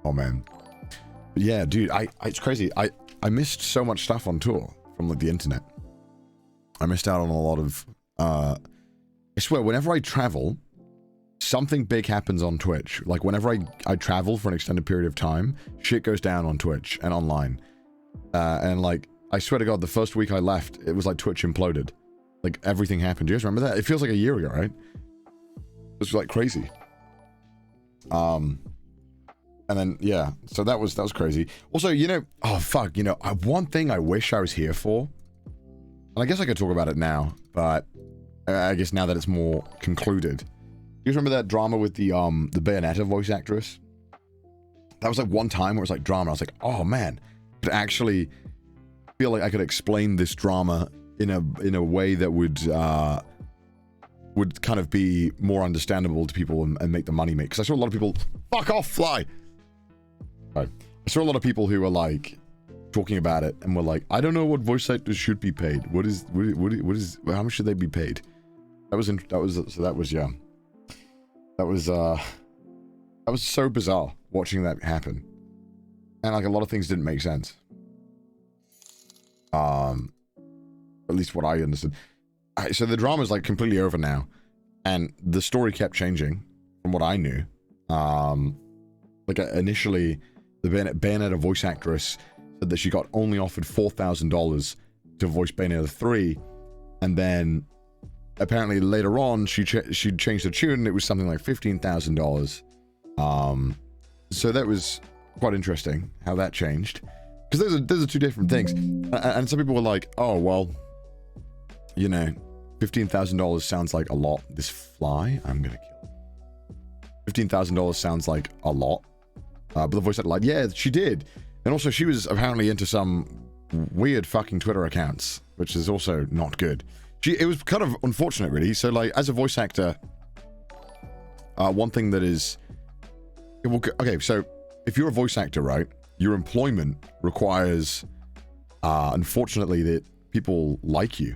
Oh man. But yeah, dude, it's crazy. I missed so much stuff on tour from like the internet. I missed out on a lot of I swear, whenever I travel, something big happens on Twitch. Like whenever I travel for an extended period of time, shit goes down on Twitch and online. And like, I swear to God, the first week I left, it was like Twitch imploded. Like everything happened. Do you guys remember that? It feels like a year ago, right? It was like crazy. And then, yeah, so that was crazy. Also, you know, oh fuck, you know, one thing I wish I was here for, and I guess I could talk about it now, but I guess now that it's more concluded. You remember that drama with the Bayonetta voice actress? That was like one time where it was like drama. I was like, oh man, to actually feel like I could explain this drama in a way that would kind of be more understandable to people and make the money make. Because I saw a lot of people, fuck off, fly. Right. I saw a lot of people who were like talking about it and were like, I don't know what voice actors should be paid. What is how much should they be paid? That was so bizarre watching that happen. And like a lot of things didn't make sense. At least what I understood. So the drama is like completely over now. And the story kept changing from what I knew. Like initially, the Bayonetta voice actress said that she got only offered $4,000 to voice Bayonetta 3. And then apparently later on, she changed the tune and it was something like $15,000. So that was quite interesting how that changed. Because those are two different things. And some people were like, oh, well, you know, $15,000 sounds like a lot. This fly, I'm going to kill. $15,000 sounds like a lot. But the voice actor like, yeah, she did. And also she was apparently into some weird fucking Twitter accounts, which is also not good. It was kind of unfortunate, really. So, like, as a voice actor, one thing that is... Okay, so if you're a voice actor, right, your employment requires, unfortunately, that people like you.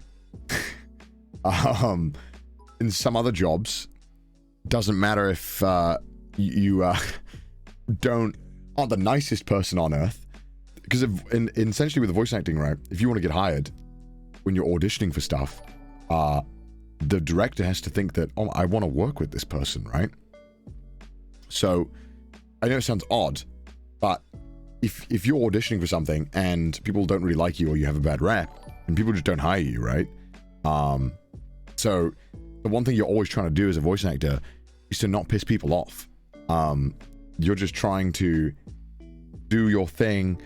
In some other jobs, doesn't matter if you aren't the nicest person on earth, because essentially with the voice acting, right, if you want to get hired when you're auditioning for stuff, the director has to think that, oh, I want to work with this person, right? So I know it sounds odd, but if you're auditioning for something and people don't really like you or you have a bad rap, and people just don't hire you, right? So the one thing you're always trying to do as a voice actor is to not piss people off. You're just trying to do your thing,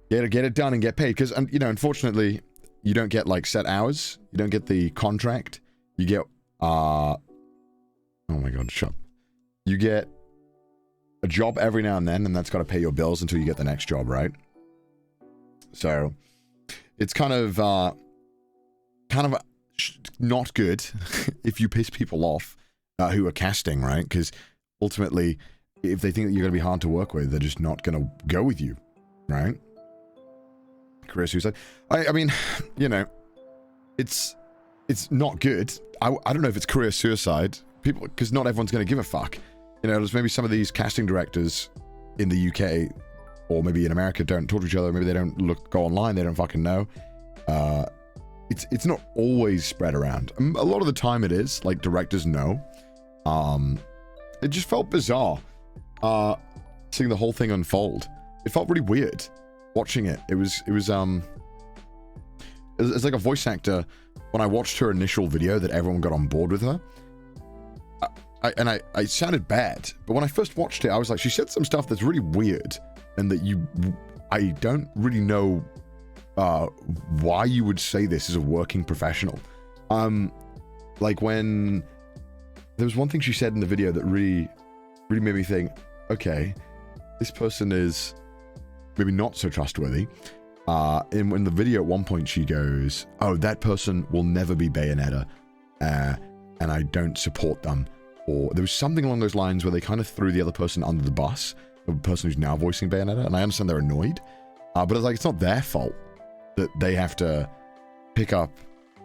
get it done and get paid. Because, you know, unfortunately, you don't get like set hours. You don't get the contract. You get, oh my God, shut up. You get a job every now and then, and that's got to pay your bills until you get the next job, right? So it's kind of not good if you piss people off who are casting, right? Because ultimately, if they think that you're going to be hard to work with, they're just not going to go with you, right? Career suicide. I mean, you know, it's not good. I don't know if it's career suicide. People, because not everyone's going to give a fuck. You know, there's maybe some of these casting directors in the UK or maybe in America don't talk to each other. Maybe they don't go online. They don't fucking know. It's not always spread around. A lot of the time it is, like, directors know. It just felt bizarre seeing the whole thing unfold. It felt really weird watching it. It was like a voice actor. When I watched her initial video that everyone got on board with her, I sounded bad, but when I first watched it, I was like, she said some stuff that's really weird, and that I don't really know why you would say this as a working professional. Like when there was one thing she said in the video that really made me think, okay, this person is maybe not so trustworthy. In the video at one point she goes, oh, that person will never be Bayonetta, and I don't support them. Or there was something along those lines where they kind of threw the other person under the bus, the person who's now voicing Bayonetta, and I understand they're annoyed, but it's like, it's not their fault that they have to pick up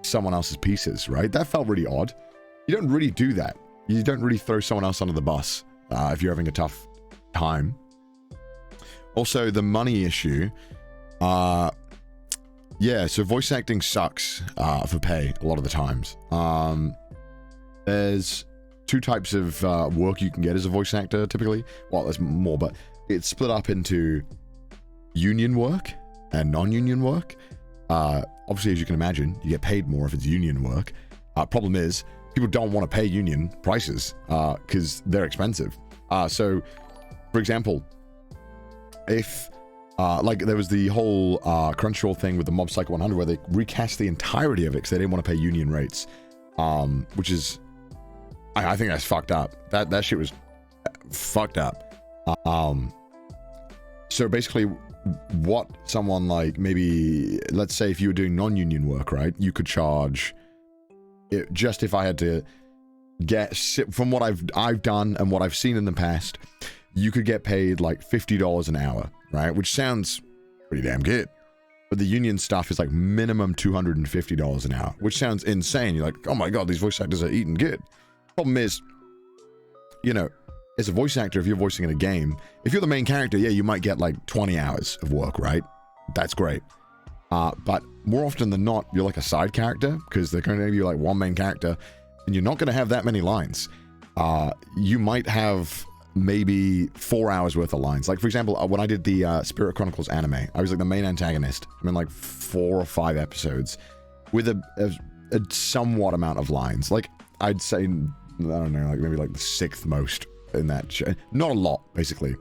someone else's pieces, right? That felt really odd. You don't really do that. You don't really throw someone else under the bus if you're having a tough time. Also, the money issue. Yeah, so voice acting sucks for pay a lot of the times. There's two types of work you can get as a voice actor, typically. Well, there's more, but it's split up into union work and non-union work. Obviously, as you can imagine, you get paid more if it's union work. Problem is, people don't want to pay union prices because they're expensive. So, for example, if like there was the whole Crunchyroll thing with the Mob Psycho 100 where they recast the entirety of it because they didn't want to pay union rates, which is, I think that's fucked up. That shit was fucked up. So basically, what someone like, maybe, let's say if you were doing non-union work, right, you could charge it, just if I had to get, from what I've done and what I've seen in the past, you could get paid like $50 an hour, right? Which sounds pretty damn good. But the union stuff is like minimum $250 an hour, which sounds insane. You're like, oh my god, these voice actors are eating good. Problem is, you know, as a voice actor, if you're voicing in a game, if you're the main character, yeah, you might get like 20 hours of work, right? That's great. But more often than not, you're like a side character, because they're going to give you like one main character, and you're not going to have that many lines. You might have maybe 4 hours worth of lines. Like, for example, when I did the Spirit Chronicles anime, I was like the main antagonist. I'm in like 4 or 5 episodes with a somewhat amount of lines. Like, I'd say, I don't know, like maybe like the 6th most in that show. Not a lot, basically.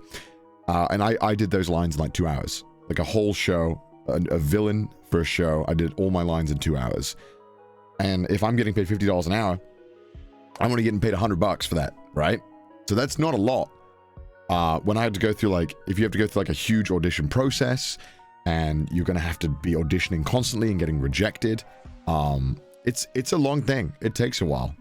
And I did those lines in like 2 hours. Like a whole show, a villain for a show. I did all my lines in 2 hours. And if I'm getting paid $50 an hour, I'm only getting paid $100 for that, right? So that's not a lot. When I had to go through, like, if you have to go through like a huge audition process and you're going to have to be auditioning constantly and getting rejected, it's a long thing. It takes a while.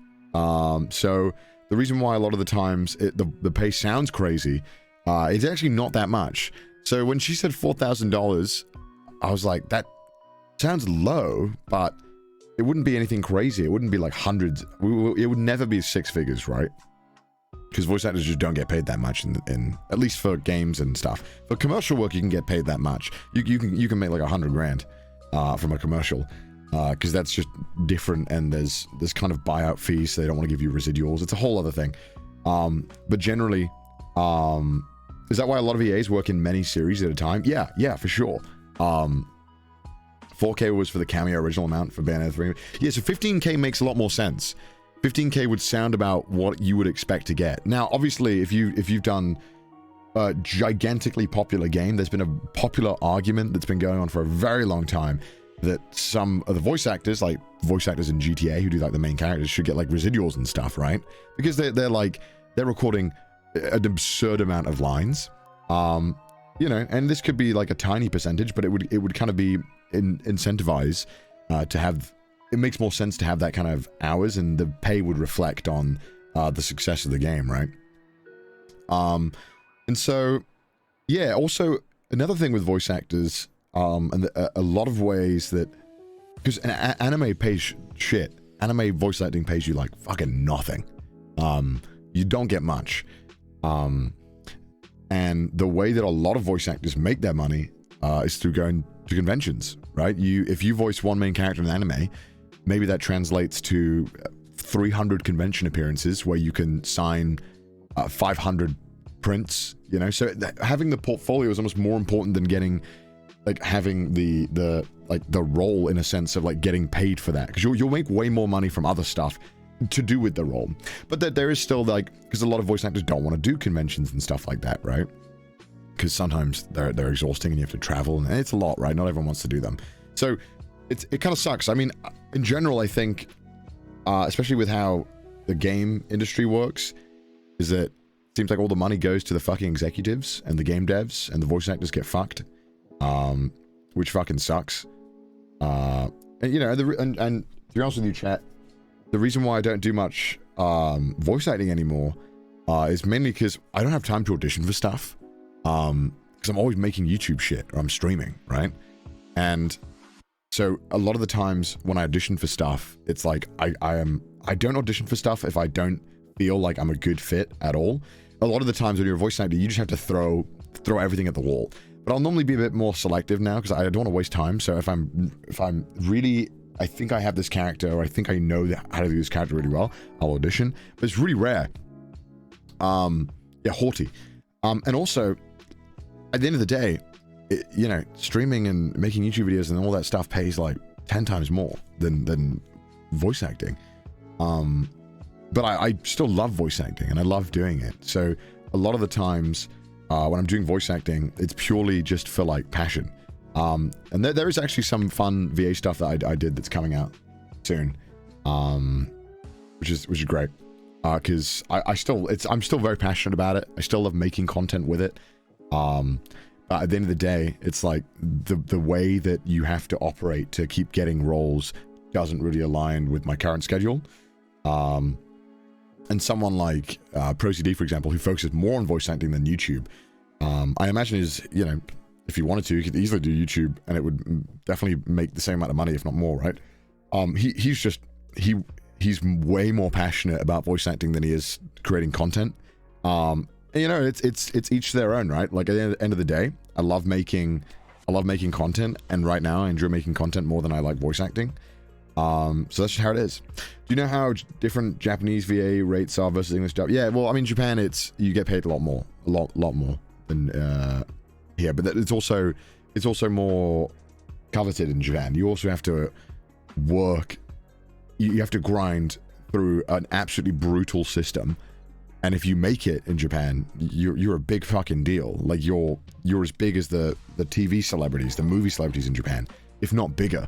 So the reason why a lot of the times the pay sounds crazy, it's actually not that much. So when she said $4,000, I was like, that sounds low, but it wouldn't be anything crazy. It wouldn't be like hundreds. It would never be 6 figures, right? Because voice actors just don't get paid that much in at least for games and stuff. For commercial work, you can get paid that much. You can make like $100,000 from a commercial, because that's just different, and there's kind of buyout fees, so they don't want to give you residuals. It's a whole other thing. But generally, is that why a lot of EAs work in many series at a time? Yeah, for sure. 4K was for the cameo original amount for Bayonetta 3. Yeah, so 15K makes a lot more sense. 15K would sound about what you would expect to get. Now, obviously, if you've done a gigantically popular game, there's been a popular argument that's been going on for a very long time that some of the voice actors, like voice actors in GTA who do like the main characters, should get like residuals and stuff, right? Because they're recording an absurd amount of lines. You know, and this could be like a tiny percentage, but it would kind of be incentivize to have. It makes more sense to have that kind of hours, and the pay would reflect on the success of the game, right? And so, yeah, also, another thing with voice actors, and a lot of ways that... Because anime pays shit. Anime voice acting pays you, like, fucking nothing. You don't get much. And the way that a lot of voice actors make their money is through going to conventions, right? If you voice one main character in an anime, maybe that translates to 300 convention appearances where you can sign 500 prints, you know? So having the portfolio is almost more important than getting, like, having the role, in a sense of, like, getting paid for that. Because you'll make way more money from other stuff to do with the role. But there is still, like, because a lot of voice actors don't want to do conventions and stuff like that, right? Because sometimes they're exhausting and you have to travel, and it's a lot, right? Not everyone wants to do them. So it kind of sucks. I mean, in general, I think, especially with how the game industry works, is that it seems like all the money goes to the fucking executives and the game devs, and the voice actors get fucked, which fucking sucks. And you know, and to be honest with you, chat, the reason why I don't do much voice acting anymore is mainly because I don't have time to audition for stuff, because I'm always making YouTube shit, or I'm streaming, right? And so a lot of the times when I audition for stuff, it's like I don't audition for stuff if I don't feel like I'm a good fit at all. A lot of the times when you're a voice actor, you just have to throw throw everything at the wall. But I'll normally be a bit more selective now because I don't want to waste time. So if I'm really, I think I have this character, or I think I know how to do this character really well, I'll audition. But it's really rare. Yeah, haughty. And also, at the end of the day, you know, streaming and making YouTube videos and all that stuff pays like 10 times more than voice acting. But I still love voice acting and I love doing it. So a lot of the times when I'm doing voice acting, it's purely just for like passion. And there is actually some fun VA stuff that I did that's coming out soon, which is great. Because I'm still very passionate about it. I still love making content with it. But at the end of the day, it's like the way that you have to operate to keep getting roles doesn't really align with my current schedule. And someone like ProCD, for example, who focuses more on voice acting than YouTube, I imagine is, you know, if he wanted to, he could easily do YouTube and it would definitely make the same amount of money, if not more, right? He's way more passionate about voice acting than he is creating content. And, you know, it's each their own, right? Like at the end of the day, I love making content, and right now I enjoy making content more than I like voice acting. So that's just how it is. Do you know how different Japanese VA rates are versus English dub? Yeah, well, I mean, Japan, you get paid a lot more than here, but it's also more coveted in Japan. You also have to work. You have to grind through an absolutely brutal system, and if you make it in Japan, you're a big fucking deal. Like you're as big as the TV celebrities, the movie celebrities in Japan, if not bigger.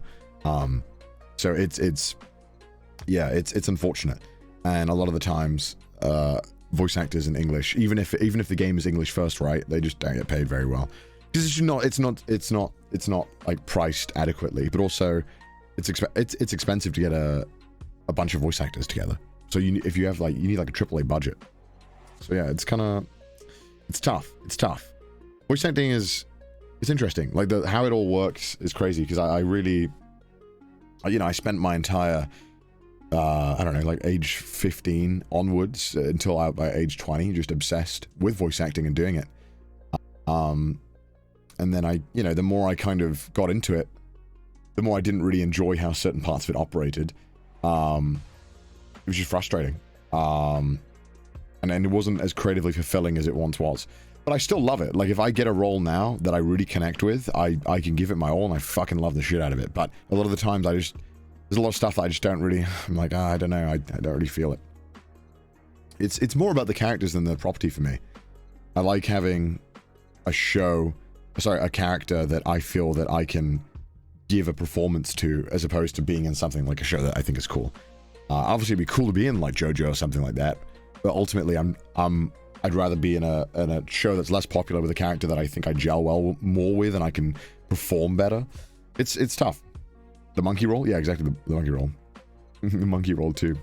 So it's unfortunate, and a lot of the times voice actors in English, even if the game is English first, right, they just don't get paid very well because it's not like priced adequately, but also it's expensive to get a bunch of voice actors together. So if you have like, you need like a AAA budget. So yeah, it's tough. It's tough. Voice acting it's interesting. Like how it all works is crazy because I really, you know, I spent my entire, I don't know, like age 15 onwards until by age 20, just obsessed with voice acting and doing it. And then you know, the more I kind of got into it, the more I didn't really enjoy how certain parts of it operated. It was just frustrating. And then it wasn't as creatively fulfilling as it once was. But I still love it. Like, if I get a role now that I really connect with, I can give it my all, and I fucking love the shit out of it. But a lot of the times, there's a lot of stuff that I just don't really, I'm like, I don't know, I don't really feel it. It's more about the characters than the property for me. I like having a character that I feel that I can give a performance to, as opposed to being in something like a show that I think is cool. Obviously, it'd be cool to be in like JoJo or something like that, but ultimately, I'd rather be in a show that's less popular with a character that I think I gel more with and I can perform better. It's tough. The monkey roll, yeah, exactly, the monkey roll. The monkey roll too.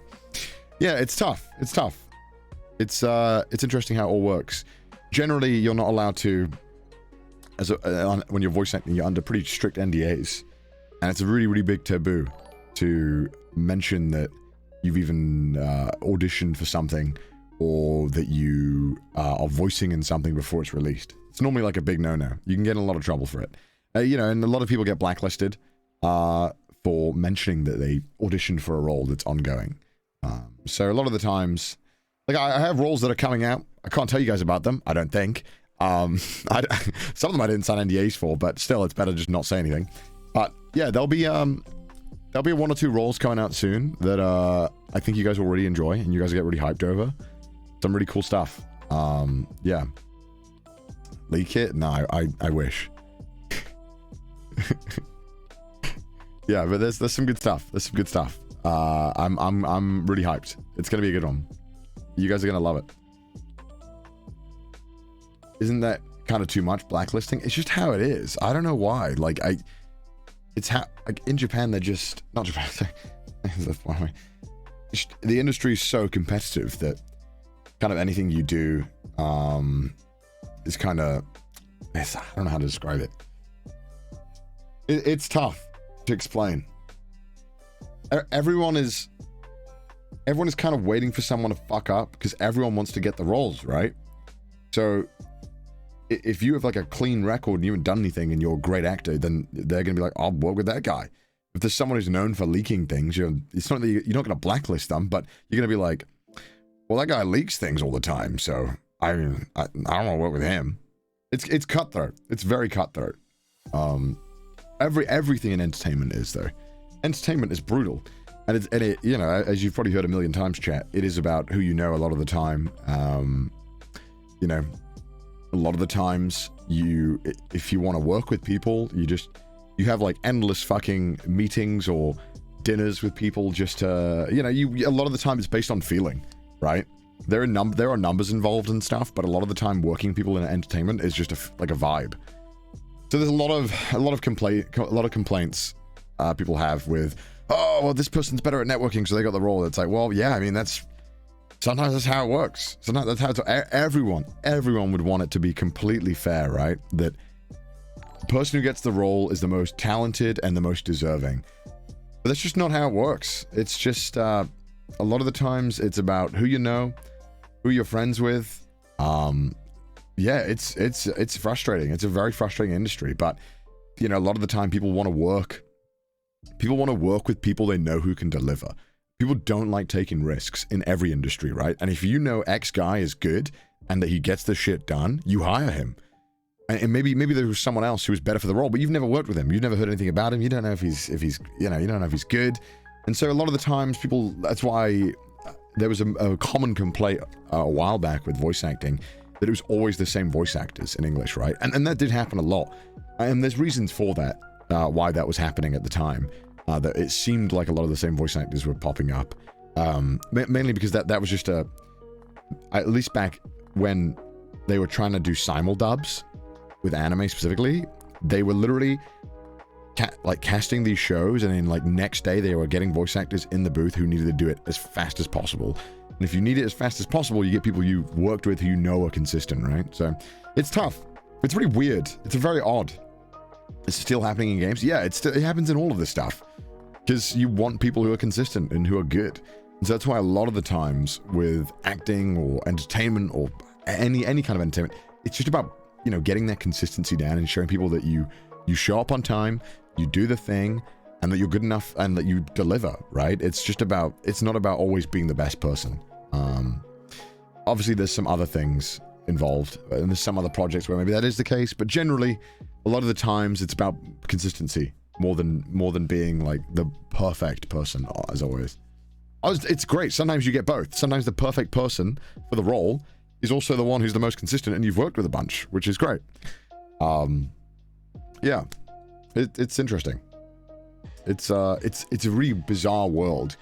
Yeah, it's tough. It's tough. It's interesting how it all works. Generally, you're not allowed to, when you're voice acting, you're under pretty strict NDAs, and it's a really, really big taboo to mention that you've even auditioned for something, or that you are voicing in something before it's released. It's normally like a big no-no. You can get in a lot of trouble for it. You know, and a lot of people get blacklisted for mentioning that they auditioned for a role that's ongoing. So a lot of the times, like I have roles that are coming out. I can't tell you guys about them, I don't think. Some of them I didn't sign NDAs for, but still, it's better just not say anything. But yeah, there'll be 1 or 2 roles coming out soon that I think you guys will really enjoy, and you guys will get really hyped over. Some really cool stuff. Yeah. Leak it? No, I wish. Yeah, but there's some good stuff. There's some good stuff. I'm really hyped. It's gonna be a good one. You guys are gonna love it. Isn't that kind of too much, blacklisting? It's just how it is. I don't know why. Like it's how, like, in Japan, they're just not Japan. That's one way. The industry is so competitive that kind of anything you do is kind of, I don't know how to describe it. It's tough to explain. Everyone is kind of waiting for someone to fuck up because everyone wants to get the roles, right? So if you have like a clean record and you haven't done anything and you're a great actor, then they're going to be like, I'll work with that guy. If there's someone who's known for leaking things, it's not that you're not going to blacklist them, but you're going to be like, well, that guy leaks things all the time, so I don't want to work with him. It's cutthroat. It's very cutthroat. Everything in entertainment is, though. Entertainment is brutal. And it, you know, as you've probably heard a million times, chat, it is about who you know a lot of the time. You know, a lot of the times if you want to work with people, you have like endless fucking meetings or dinners with people just to, you know, a lot of the time it's based on feeling, right? There are numbers involved and stuff, but a lot of the time working people in entertainment is just like a vibe. So there's a lot of complaints people have with, oh, well, this person's better at networking, so they got the role. It's like, well, yeah, I mean, sometimes that's how it works. Sometimes that's how everyone would want it to be completely fair, right? That the person who gets the role is the most talented and the most deserving. But that's just not how it works. It's just a lot of the times it's about who you know, who you're friends with. Yeah, it's frustrating. It's a very frustrating industry, but you know, a lot of the time people want to work with people they know who can deliver. People don't like taking risks in every industry, right? And if you know X guy is good and that he gets the shit done, you hire him. And maybe there was someone else who was better for the role, but you've never worked with him. You've never heard anything about him. You don't know if he's you know, you don't know if he's good. And so a lot of the times that's why there was a common complaint a while back with voice acting, that it was always the same voice actors in English, right? And that did happen a lot. And there's reasons for that, why that was happening at the time. That it seemed like a lot of the same voice actors were popping up. Mainly because that was just at least back when they were trying to do simuldubs with anime specifically, they were literally casting these shows, and then like next day they were getting voice actors in the booth who needed to do it as fast as possible. And if you need it as fast as possible, you get people you worked with who you know are consistent, right? So it's tough. It's really weird. It's very odd. It's still happening in games. Yeah, it happens in all of this stuff. Because you want people who are consistent and who are good. And so that's why a lot of the times with acting or entertainment or any kind of entertainment, it's just about, you know, getting that consistency down and showing people that you show up on time, you do the thing, and that you're good enough and that you deliver, right? It's not about always being the best person. Obviously there's some other things involved, and there's some other projects where maybe that is the case, but generally a lot of the times it's about consistency more than being like the perfect person, as always. It's great. Sometimes you get both. Sometimes the perfect person for the role is also the one who's the most consistent, and you've worked with a bunch, which is great. Yeah, it's interesting. It's a really bizarre world,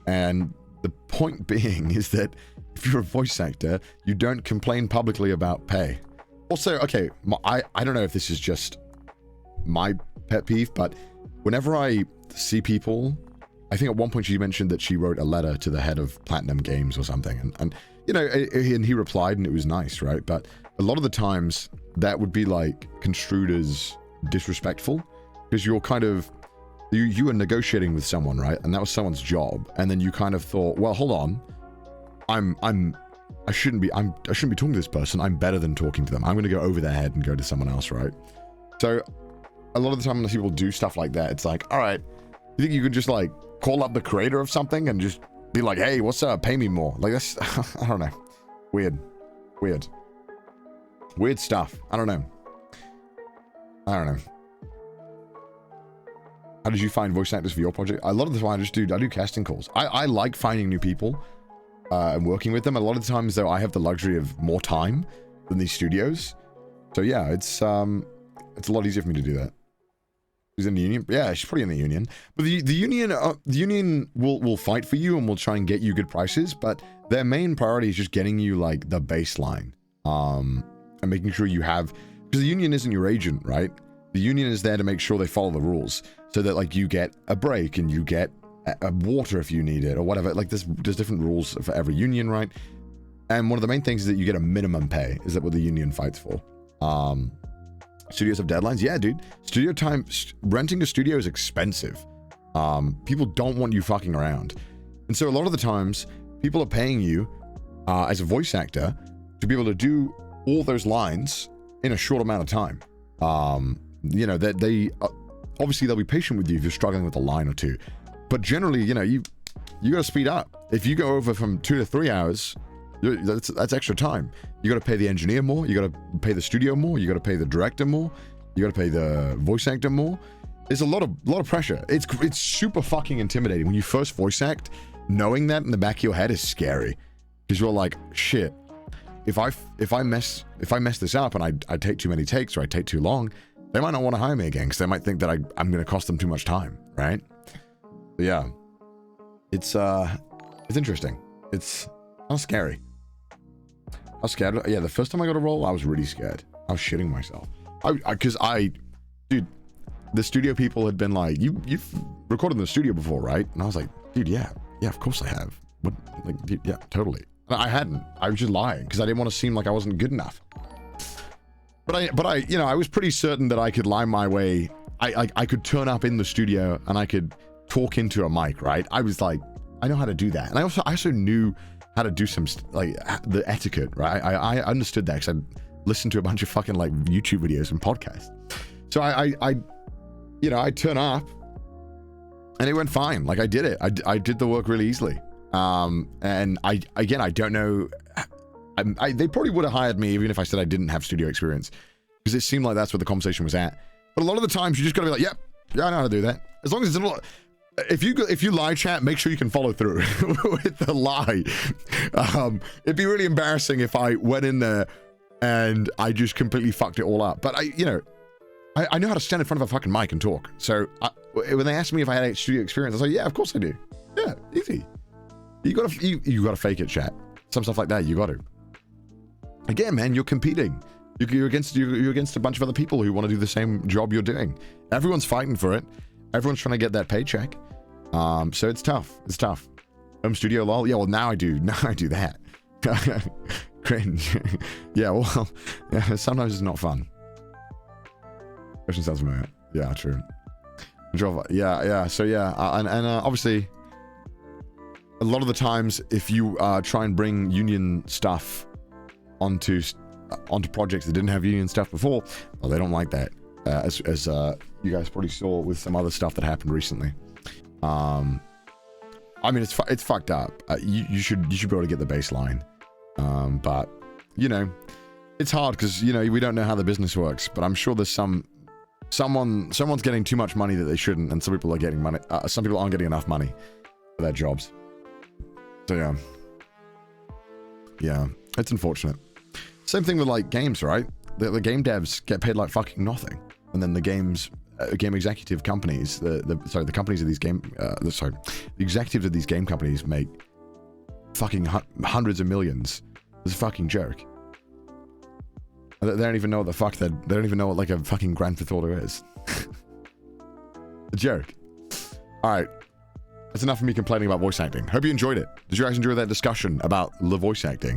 and the point being is that if you're a voice actor, you don't complain publicly about pay. Also, okay, I don't know if this is just my pet peeve, but whenever I see people, I think at one point she mentioned that she wrote a letter to the head of Platinum Games or something, and you know, and he replied, and it was nice, right? But a lot of the times that would be like construed as disrespectful, because you're kind of you were negotiating with someone, right? And that was someone's job, and then you kind of thought, well, hold on, I shouldn't be talking to this person. I'm better than talking to them. I'm going to go over their head and go to someone else, right? So a lot of the time when people do stuff like that, it's like, all right, you think you could just like call up the creator of something and just be like, hey, what's up? Pay me more. Like that's, I don't know. Weird stuff. I don't know. How did you find voice actors for your project? A lot of the time I do casting calls. I like finding new people and working with them. A lot of the times though, I have the luxury of more time than these studios. So yeah, it's a lot easier for me to do that. Who's in the union? Yeah, she's probably in the union. But the union will fight for you and will try and get you good prices. But their main priority is just getting you like the baseline, and making sure you have, because the union isn't your agent, right? The union is there to make sure they follow the rules, so that like you get a break and you get a water if you need it or whatever. Like there's different rules for every union, right? And one of the main things is that you get a minimum pay. Is that what the union fights for? Studios have deadlines. Yeah, dude. Studio time, renting a studio is expensive. People don't want you fucking around. And so a lot of the times, people are paying you as a voice actor to be able to do all those lines in a short amount of time. You know, that they obviously they'll be patient with you if you're struggling with a line or two, but generally, you know, you got to speed up. If you go over from 2 to 3 hours, that's extra time. You got to pay the engineer more. You got to pay the studio more. You got to pay the director more. You got to pay the voice actor more. There's a lot of pressure. It's super fucking intimidating when you first voice act. Knowing that in the back of your head is scary, because you're like, shit. If I mess this up and I take too many takes or I take too long, they might not want to hire me again because they might think that I'm going to cost them too much time, right? But yeah, it's interesting. It's not scary. I was scared. Yeah, the first time I got a role, I was really scared. I was shitting myself. Dude, the studio people had been like, you've recorded in the studio before, right? And I was like, dude, yeah, of course I have. What? Like, dude, yeah, totally. I hadn't. I was just lying because I didn't want to seem like I wasn't good enough. But I, you know, I was pretty certain that I could lie my way. I could turn up in the studio and I could talk into a mic, right? I was like, I know how to do that, and I also knew how to do some like the etiquette, right? I understood that because I listened to a bunch of fucking like YouTube videos and podcasts. So I turn up and it went fine. Like I did it. I did the work really easily. And I don't know. They probably would have hired me even if I said I didn't have studio experience, because it seemed like that's where the conversation was at. But a lot of the times you just gotta be like, yep, yeah, I know how to do that. As long as it's not. If you lie chat, make sure you can follow through with the lie. It'd be really embarrassing if I went in there and I just completely fucked it all up. But I know how to stand in front of a fucking mic and talk. So when they asked me if I had studio experience, I was like, yeah, of course I do. Yeah, easy. You gotta fake it, chat. Some stuff like that, you got to. Again, man, you're competing. You're against a bunch of other people who want to do the same job you're doing. Everyone's fighting for it. Everyone's trying to get that paycheck. So it's tough. It's tough. Home studio, lol. Yeah, well, now I do that. Cringe. Yeah, well, yeah, sometimes it's not fun. Question sounds familiar. Yeah, true. Yeah. So yeah, and obviously, a lot of the times, if you try and bring union stuff onto projects that didn't have union stuff before, well, they don't like that. As you guys probably saw with some other stuff that happened recently. I mean, it's fucked up. You should be able to get the baseline, but you know, it's hard because you know we don't know how the business works. But I'm sure there's someone's getting too much money that they shouldn't, and some people are getting money. Some people aren't getting enough money for their jobs. So yeah, it's unfortunate. Same thing with like games, right? The game devs get paid like fucking nothing, and then the game executive companies, the companies of these the executives of these game companies make fucking hundreds of millions. It's a fucking joke. They don't even know what the fuck they don't even know what like a fucking Grand Theft Auto is. A joke. All right. That's enough of me complaining about voice acting. Hope you enjoyed it. Did you guys enjoy that discussion about the voice acting?